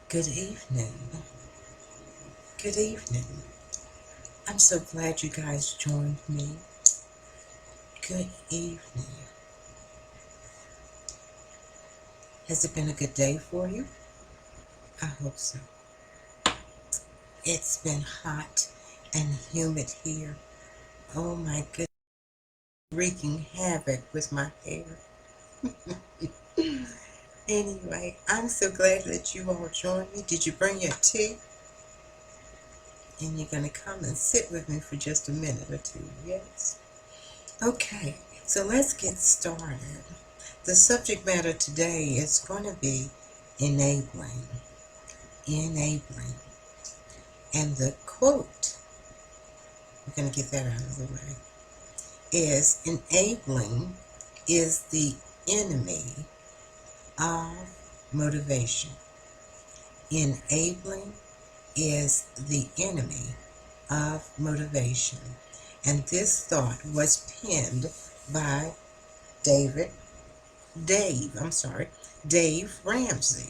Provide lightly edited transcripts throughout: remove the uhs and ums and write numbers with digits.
Good evening. Good evening. I'm so glad you guys joined me. Good evening. Has it been a good day for you? I hope so. It's been hot and humid here. Oh my goodness, wreaking havoc with my hair. Anyway, I'm so glad that you all joined me. Did you bring your tea? And you're going to come and sit with me for just a minute or two, yes? Okay, so let's get started. The subject matter today is going to be enabling. Enabling. And the quote, we're going to get that out of the way, is enabling is the enemy of motivation. Enabling is the enemy of motivation. And this thought was penned by Dave Ramsey.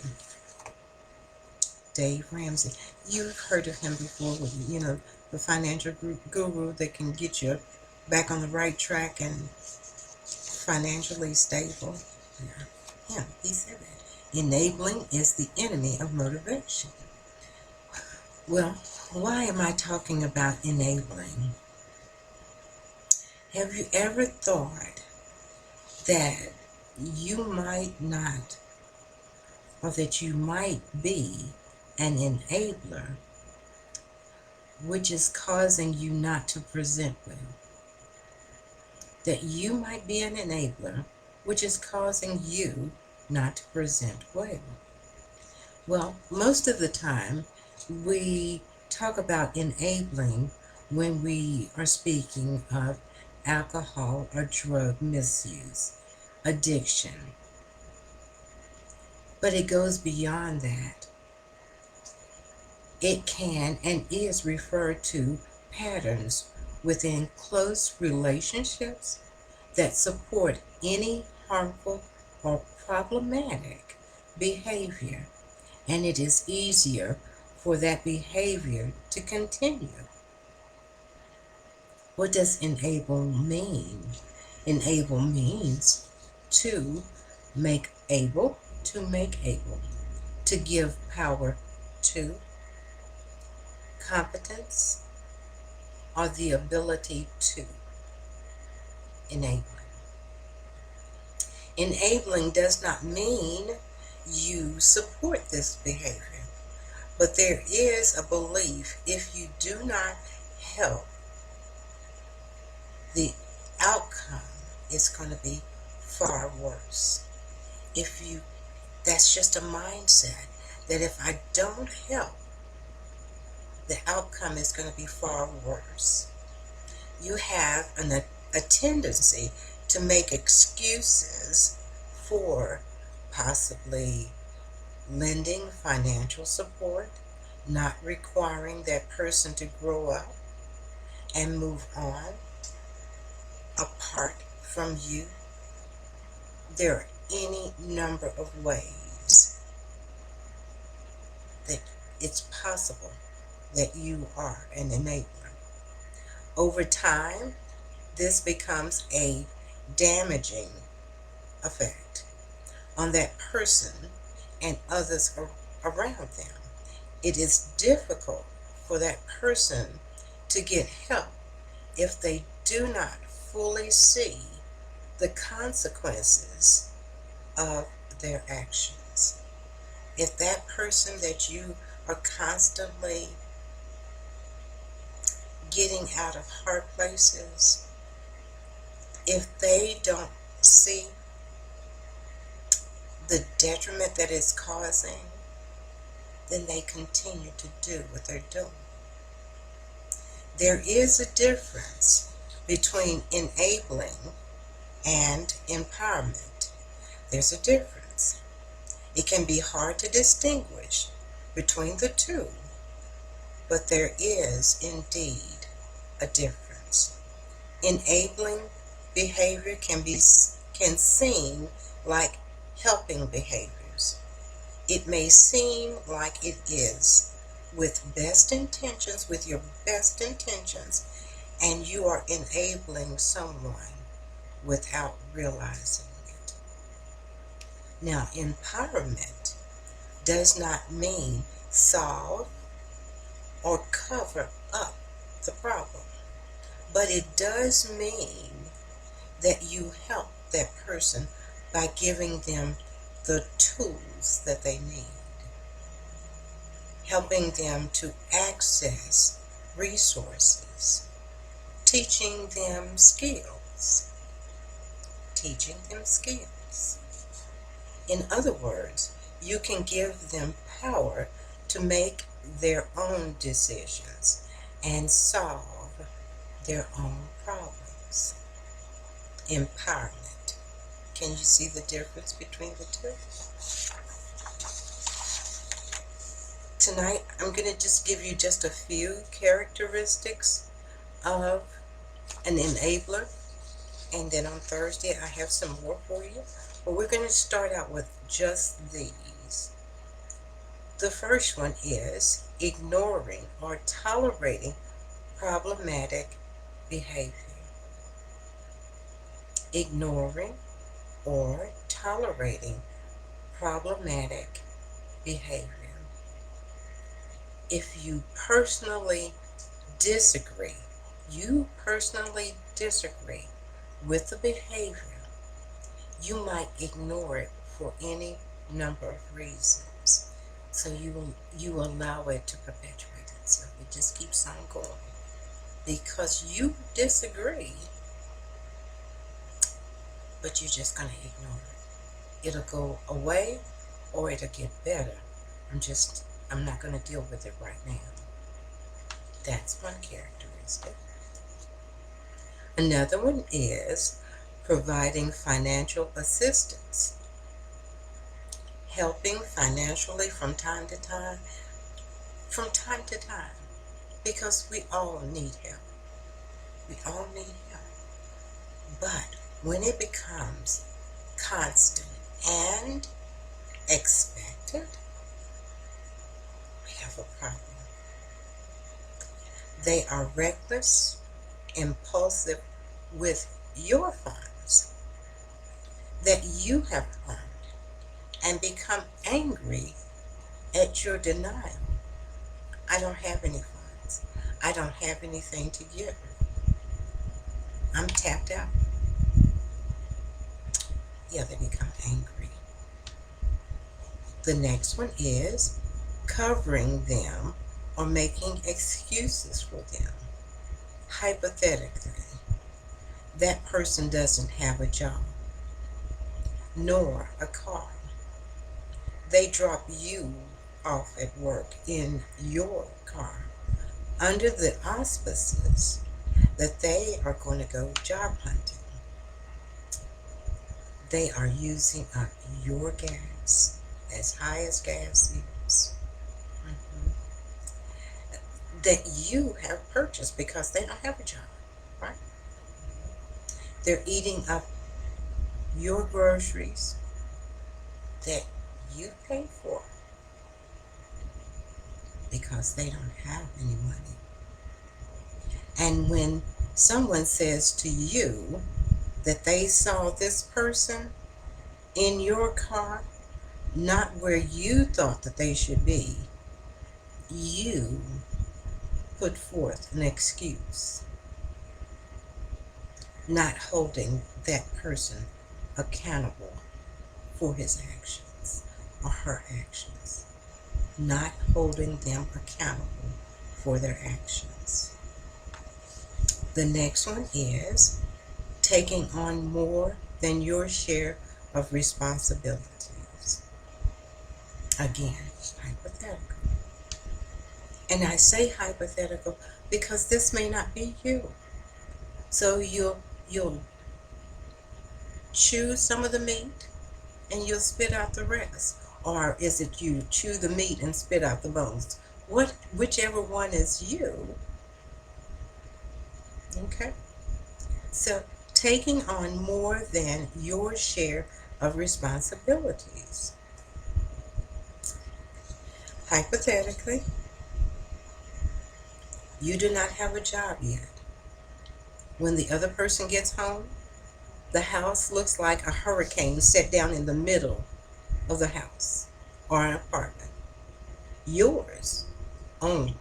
Dave Ramsey. You've heard of him before, the financial guru that can get you back on the right track and financially stable. Yeah, he said that. Enabling is the enemy of motivation. Well, why am I talking about enabling? Have you ever thought that you might not, or that you might be an enabler, which is causing you not to present well? That you might be an enabler, which is causing you not to present well. Well, most of the time, we talk about enabling when we are speaking of alcohol or drug misuse, addiction. But it goes beyond that. It can and is referred to patterns within close relationships that support any harmful or problematic behavior, and it is easier for that behavior to continue. What does enable mean? Enable means to make able, to give power to, competence, or the ability to. Enabling. Enabling does not mean you support this behavior, but there is a belief if you do not help, the outcome is going to be far worse. That's just a mindset that if I don't help, the outcome is going to be far worse. You have a tendency to make excuses for possibly lending financial support, not requiring that person to grow up and move on apart from you. There are any number of ways that it's possible that you are an enabler. Over time, this becomes a damaging effect on that person and others around them. It is difficult for that person to get help if they do not fully see the consequences of their actions. If that person that you are constantly getting out of hard places, if they don't see the detriment that it's causing, then they continue to do what they're doing. There is a difference between enabling and empowerment. There's a difference. It can be hard to distinguish between the two, but there is indeed a difference. Enabling behavior can seem like helping behaviors, It may seem like it is with your best intentions, and you are enabling someone without realizing it. Now, empowerment does not mean solve or cover up the problem, but it does mean that you help that person by giving them the tools that they need, helping them to access resources, teaching them skills, teaching them skills. In other words, you can give them power to make their own decisions and solve their own problems. Empowerment. Can you see the difference between the two? Tonight, I'm going to just give you just a few characteristics of an enabler, and then on Thursday, I have some more for you. But we're going to start out with just these. The first one is ignoring or tolerating problematic behavior. Ignoring or tolerating problematic behavior. If you personally disagree with the behavior, you might ignore it for any number of reasons. So you allow it to perpetuate itself. It just keeps on going. Because you disagree, but you're just going to ignore it. It'll go away or it'll get better. I'm not going to deal with it right now. That's one characteristic. Another one is providing financial assistance. Helping financially from time to time, because we all need help. We all need help. But when it becomes constant and expected, we have a problem. They are reckless, impulsive with your funds that you have earned and become angry at your denial. I don't have any funds. I don't have anything to give. I'm tapped out. Yeah, they become angry. The next one is covering them or making excuses for them. Hypothetically, that person doesn't have a job, nor a car. They drop you off at work in your car under the auspices that they are going to go job hunting. They are using up your gas, as high as gas is, that you have purchased because they don't have a job, right? They're eating up your groceries that you pay for because they don't have any money. And when someone says to you that they saw this person in your car, not where you thought that they should be, you put forth an excuse, not holding that person accountable for his actions or her actions, not holding them accountable for their actions. The next one is taking on more than your share of responsibilities. Again, hypothetical. And I say hypothetical because this may not be you. So you'll chew some of the meat and you'll spit out the rest. Or is it you chew the meat and spit out the bones? Whichever one is you. Okay? So taking on more than your share of responsibilities. Hypothetically, you do not have a job yet. When the other person gets home, the house looks like a hurricane set down in the middle of the house or an apartment. Yours only.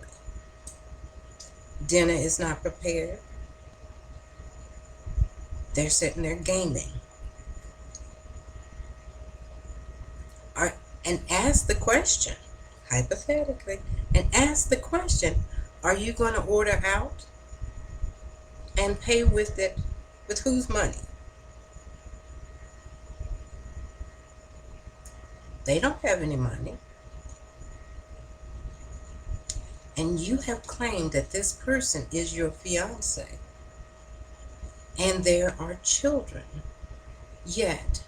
Dinner is not prepared. They're sitting there gaming. Or, and ask the question, hypothetically, and ask the question, are you going to order out and pay with it, with whose money? They don't have any money. And you have claimed that this person is your fiance. And there are children. Yet,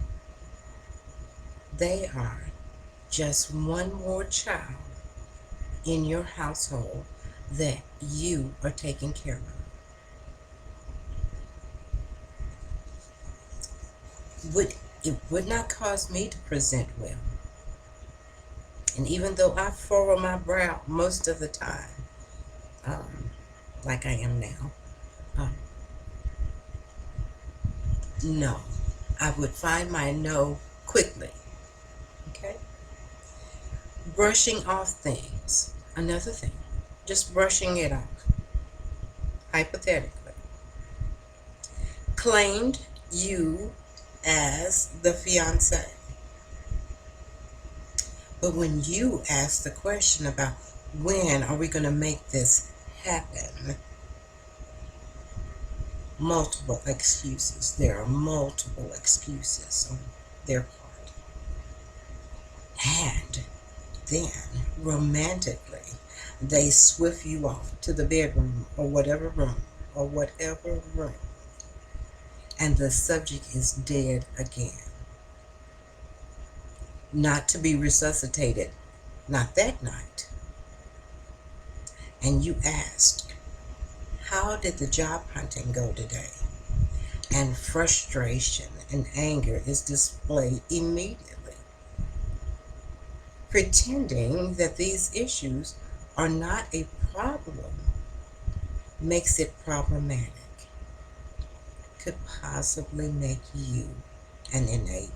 they are just one more child in your household that you are taking care of. It would not cause me to present well. And even though I furrow my brow most of the time, like I am now, no, I would find my no quickly. Okay? Brushing off things, another thing, just brushing it off, hypothetically. Claimed you as the fiance. But when you ask the question about when are we going to make this happen, multiple excuses. There are multiple excuses on their part. And then, romantically, they swift you off to the bedroom or whatever room, and the subject is dead again. Not to be resuscitated, not that night. And you ask, how did the job hunting go today? And frustration and anger is displayed immediately, pretending that these issues are not a problem makes it problematic, could possibly make you an enabler.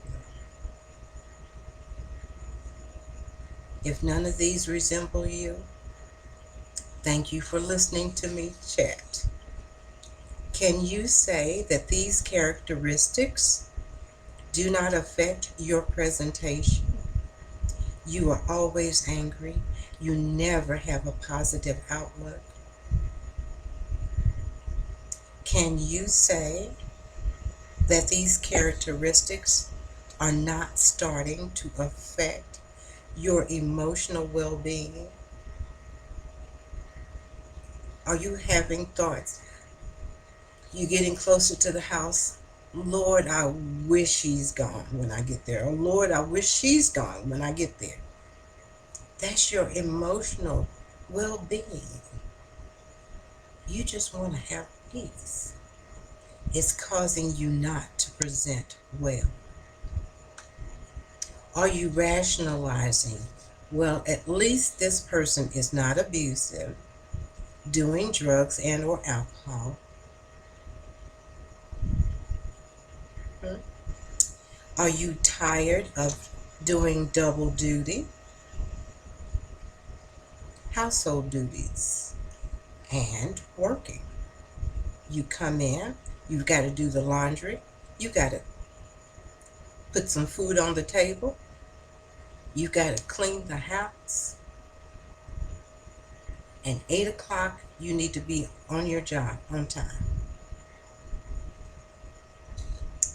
If none of these resemble you, thank you for listening to me chat. Can you say that these characteristics do not affect your presentation? You are always angry. You never have a positive outlook. Can you say that these characteristics are not starting to affect your emotional well-being? Are you having thoughts? You getting closer to the house? Lord, I wish he's gone when I get there. Oh, Lord, I wish she's gone when I get there. That's your emotional well-being. You just want to have peace. It's causing you not to present well. Are you rationalizing, well, at least this person is not abusive, doing drugs and or alcohol? Are you tired of doing double duty? Household duties and working. You come in, you've got to do the laundry, you got to put some food on the table, you got to clean the house, and 8 o'clock you need to be on your job on time.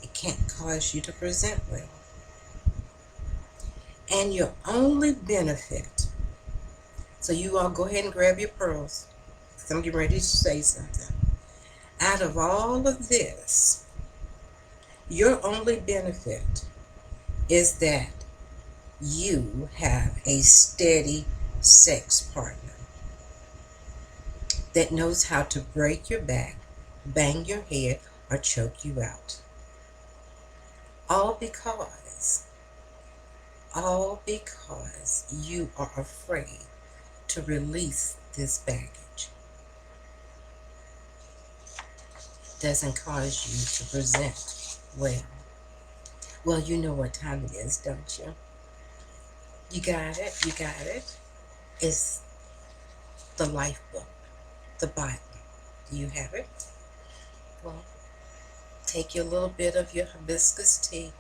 It can't cause you to present well. And your only benefit, so you all go ahead and grab your pearls, because I'm getting ready to say something. Out of all of this, your only benefit is that you have a steady sex partner that knows how to break your back, bang your head, or choke you out. All because all because you are afraid to release this baggage. Doesn't cause you to present well. Well, you know what time it is, don't you? You got it, you got it. It's the life book, the Bible. Do you have it? Well, take your little bit of your hibiscus tea,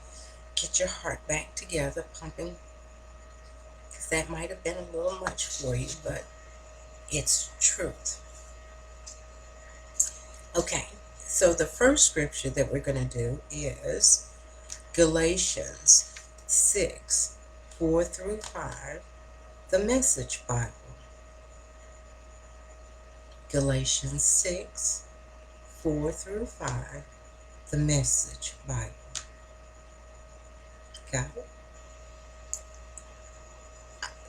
get your heart back together, pumping, because that might have been a little much for you, but it's truth. Okay, so the first scripture that we're going to do is Galatians 6, 4 through 5, the Message Bible. Galatians 6, 4 through 5, the Message Bible. Got it?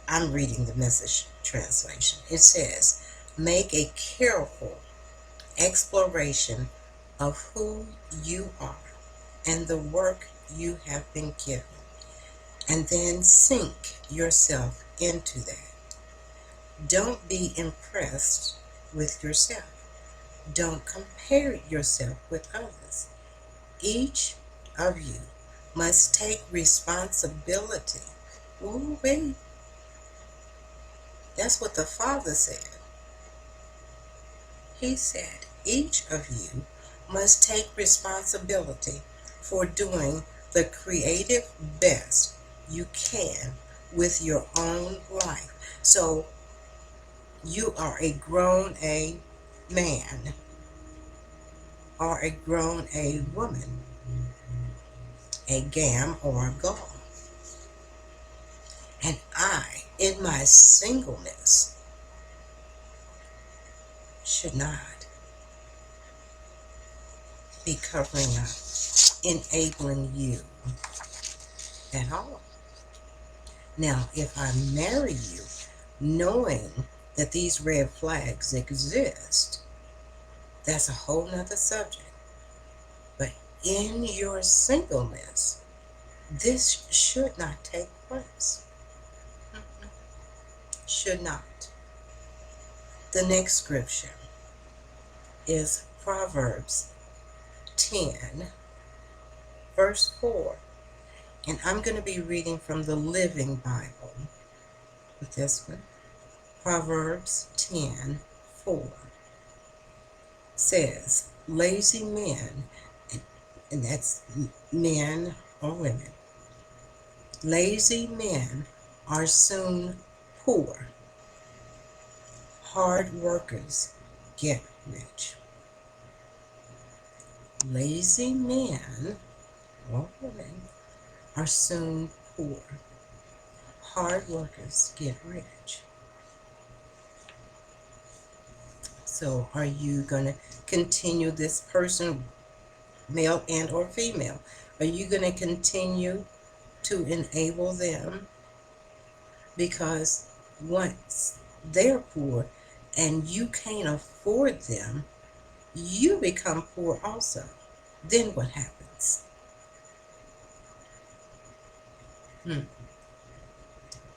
I'm reading the Message translation. It says, make a careful exploration of who you are and the work you have been given, and then sink yourself into that. Don't be impressed with yourself. Don't compare yourself with others. Each of you must take responsibility. Ooh, wait. That's what the Father said. He said, each of you must take responsibility for doing the creative best you can with your own life. So you are a grown a man or a grown a woman, a gam or a gal. And I, in my singleness, should not be covering up, enabling you at all. Now, if I marry you, knowing that these red flags exist, that's a whole nother subject. But in your singleness, this should not take place. Should not. The next scripture is Proverbs 10, verse 4. And I'm going to be reading from the Living Bible with this one. Proverbs 10, 4 says, lazy men, and that's men or women, lazy men are soon poor. Hard workers get rich. Lazy men or women are soon poor. Hard workers get rich. So are you going to continue this person, male and or female? Are you going to continue to enable them? Because once they're poor and you can't afford them, you become poor also. Then what happens?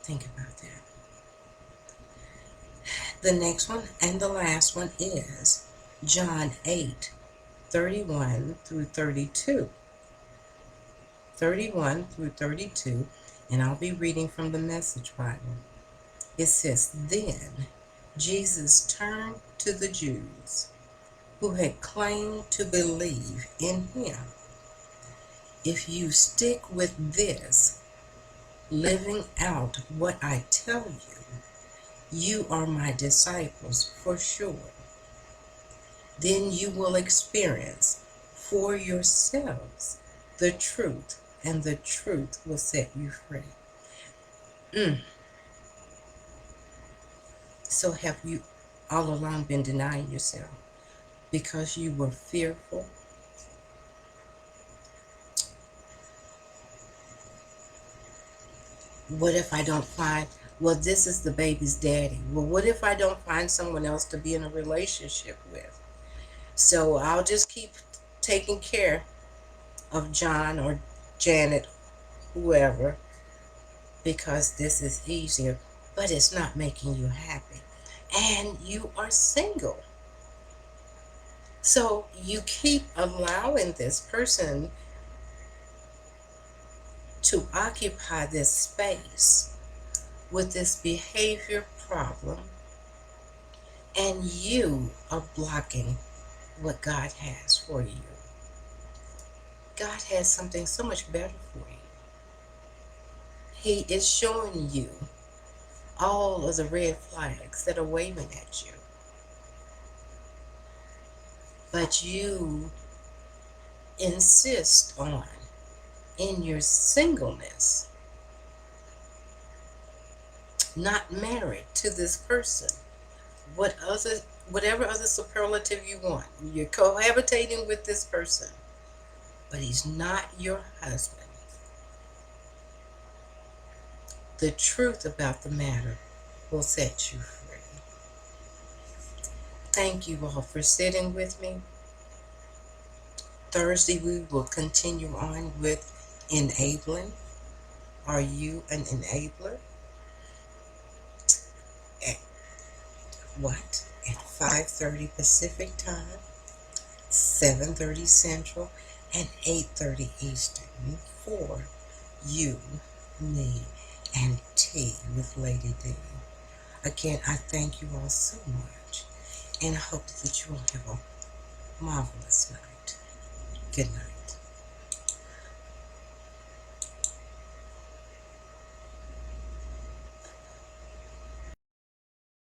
Think about that. The next one and the last one is John 8, 31 through 32. 31 through 32, and I'll be reading from the Message Bible. It says, then Jesus turned to the Jews who had claimed to believe in him. If you stick with this, living out what I tell you, you are my disciples for sure. Then you will experience for yourselves the truth, and the truth will set you free. So have you all along been denying yourself because you were fearful? What if I don't find, well, this is the baby's daddy. Well, what if I don't find someone else to be in a relationship with? So I'll just keep taking care of John or Janet, whoever, because this is easier, but it's not making you happy. And you are single. So you keep allowing this person to occupy this space with this behavior problem, and you are blocking what God has for you. God has something so much better for you. He is showing you all of the red flags that are waving at you. But you insist on, in your singleness, not married to this person. Whatever other superlative you want, you're cohabitating with this person, but he's not your husband. The truth about the matter will set you free. Thank you all for sitting with me. Thursday, we will continue on with enabling. Are you an enabler? At what? At 5:30 Pacific time, 7:30 Central, and 8:30 Eastern for you, me, and tea with Lady D. Again, I thank you all so much, and I hope that you all have a marvelous night. Good night.